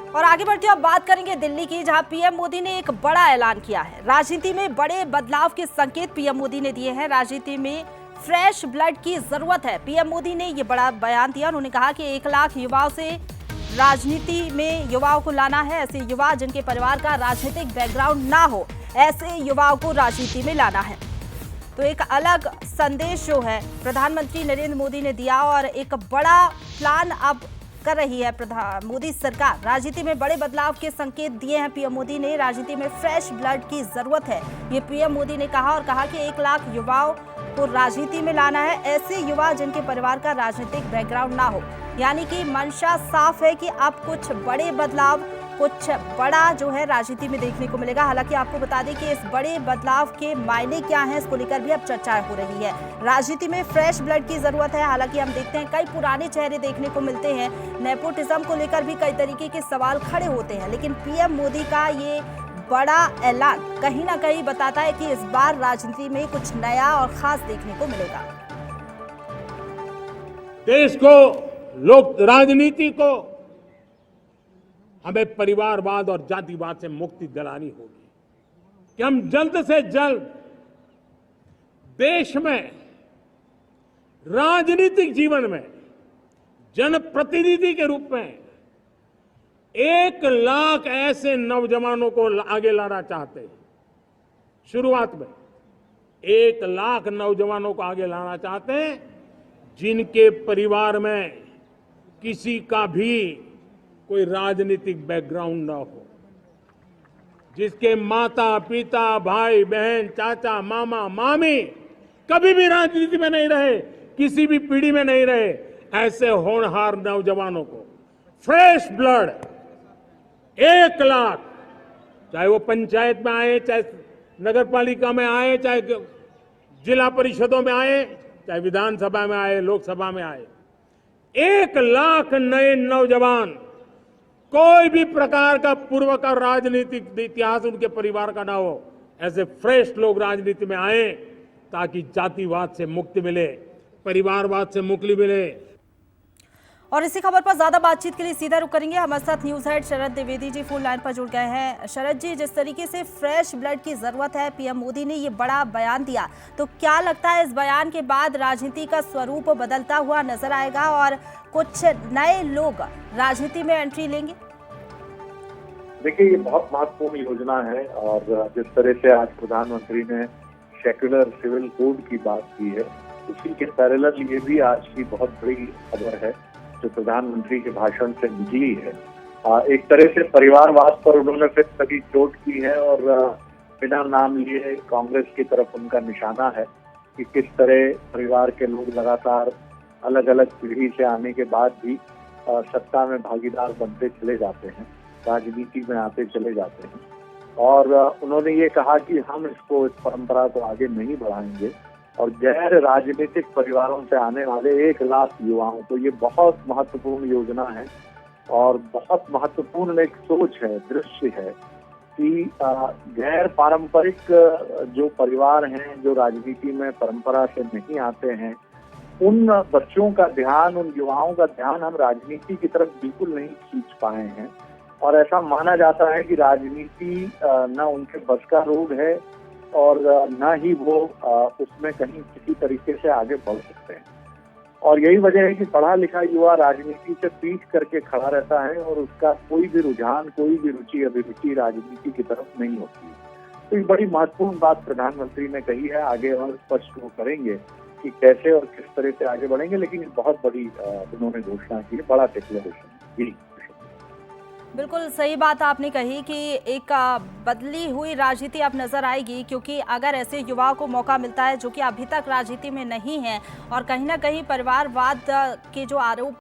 और आगे बढ़ते हुए अब बात करेंगे दिल्ली की, जहां पीएम मोदी ने एक बड़ा ऐलान किया है। राजनीति में बड़े बदलाव के संकेत पीएम मोदी ने दिए हैं। राजनीति में फ्रेश ब्लड की जरूरत है। पीएम मोदी ने ये बड़ा बयान दिया। उन्होंने कहा कि 1 लाख युवाओं से राजनीति में युवाओं को लाना है। ऐसे युवा जिनके परिवार का राजनीतिक बैकग्राउंड ना हो, ऐसे युवाओं को राजनीति में लाना है। तो एक अलग संदेश जो है प्रधानमंत्री नरेंद्र मोदी ने दिया और एक बड़ा प्लान अब कर रही है मोदी सरकार। राजनीति में बड़े बदलाव के संकेत दिए हैं पीएम मोदी ने। राजनीति में फ्रेश ब्लड की जरूरत है, ये पीएम मोदी ने कहा और कहा कि 1 लाख युवाओं को राजनीति में लाना है। ऐसे युवा जिनके परिवार का राजनीतिक बैकग्राउंड ना हो, यानी कि मंशा साफ है कि अब कुछ बड़े बदलाव, कुछ बड़ा जो है राजनीति में देखने को मिलेगा। हालांकि आपको बता दें कि इस बड़े बदलाव के मायने क्या हैं, इसको लेकर भी अब चर्चाएं हो रही है। राजनीति में फ्रेश ब्लड की जरूरत है। हालांकि हम देखते हैं कई पुराने चेहरे देखने को मिलते हैं। नेपोटिज्म को लेकर भी कई तरीके के सवाल खड़े होते हैं, लेकिन पीएम मोदी का ये बड़ा ऐलान कहीं ना कहीं बताता है कि इस बार राजनीति में कुछ नया और खास देखने को मिलेगा। देश को, लोक राजनीति को हमें परिवारवाद और जातिवाद से मुक्ति दिलानी होगी कि हम जल्द से जल्द देश में राजनीतिक जीवन में जनप्रतिनिधि के रूप में 1 लाख ऐसे नौजवानों को आगे लाना चाहते हैं। शुरुआत में 1 लाख नौजवानों को आगे लाना चाहते हैं जिनके परिवार में किसी का भी कोई राजनीतिक बैकग्राउंड ना हो, जिसके माता पिता भाई बहन चाचा मामा मामी कभी भी राजनीति में नहीं रहे, किसी भी पीढ़ी में नहीं रहे, ऐसे होनहार नौजवानों को फ्रेश ब्लड 1 लाख, चाहे वो पंचायत में आए, चाहे नगर पालिका में आए, चाहे जिला परिषदों में आए, चाहे विधानसभा में आए, लोकसभा में आए, 1 लाख नए नौजवान, कोई भी प्रकार का पूर्व का राजनीतिक इतिहास उनके परिवार का ना हो, ऐसे फ्रेश लोग राजनीति में आए ताकि जातिवाद से मुक्ति मिले, परिवारवाद से मुक्ति मिले। और इसी खबर पर ज्यादा बातचीत के लिए सीधा रुक करेंगे। हमारे साथ न्यूज हेड शरद द्विवेदी जी फोन लाइन पर जुड़ गए हैं। शरद जी, जिस तरीके से फ्रेश ब्लड की जरूरत है, पीएम मोदी ने ये बड़ा बयान दिया, तो क्या लगता है इस बयान के बाद राजनीति का स्वरूप बदलता हुआ नजर आएगा और कुछ नए लोग राजनीति में एंट्री लेंगे? देखिए, ये बहुत महत्वपूर्ण योजना है और जिस तरह से आज प्रधानमंत्री ने सेक्युलर सिविल कोड की बात की है, उसी के पैरेलल ये भी आज की बहुत बड़ी खबर है जो प्रधानमंत्री के भाषण से निकली है। एक तरह से परिवारवाद पर उन्होंने फिर कभी चोट की है और बिना नाम लिए कांग्रेस की तरफ उनका निशाना है कि किस तरह परिवार के लोग लगातार अलग अलग पीढ़ी से आने के बाद भी सत्ता में भागीदार बनते चले जाते हैं, राजनीति में आते चले जाते हैं। और उन्होंने ये कहा कि हम इस परंपरा को आगे नहीं बढ़ाएंगे और गैर राजनीतिक परिवारों से आने वाले 1 लाख युवाओं को, ये बहुत महत्वपूर्ण योजना है और बहुत महत्वपूर्ण एक सोच है, दृश्य है कि गैर पारंपरिक जो परिवार हैं, जो राजनीति में परंपरा से नहीं आते हैं, उन बच्चों का ध्यान, उन युवाओं का ध्यान हम राजनीति की तरफ बिल्कुल नहीं खींच पाए हैं। और ऐसा माना जाता है कि राजनीति न उनके बस का रोग है और न ही वो उसमें कहीं किसी तरीके से आगे बढ़ सकते हैं। और यही वजह है कि पढ़ा लिखा युवा राजनीति से पीछ करके खड़ा रहता है और उसका कोई भी रुझान, कोई भी रुचि अभिरुचि राजनीति की तरफ नहीं होती है। तो ये बड़ी महत्वपूर्ण बात प्रधानमंत्री ने कही है। आगे और स्पष्ट वो करेंगे कि कैसे और किस तरह से आगे बढ़ेंगे, लेकिन बहुत बड़ी उन्होंने घोषणा की है, बड़ा डिक्लेरेशन जी। बिल्कुल सही बात आपने कही कि एक बदली हुई राजनीति अब नजर आएगी, क्योंकि अगर ऐसे युवाओं को मौका मिलता है जो कि अभी तक राजनीति में नहीं है और कहीं ना कहीं परिवारवाद के जो आरोप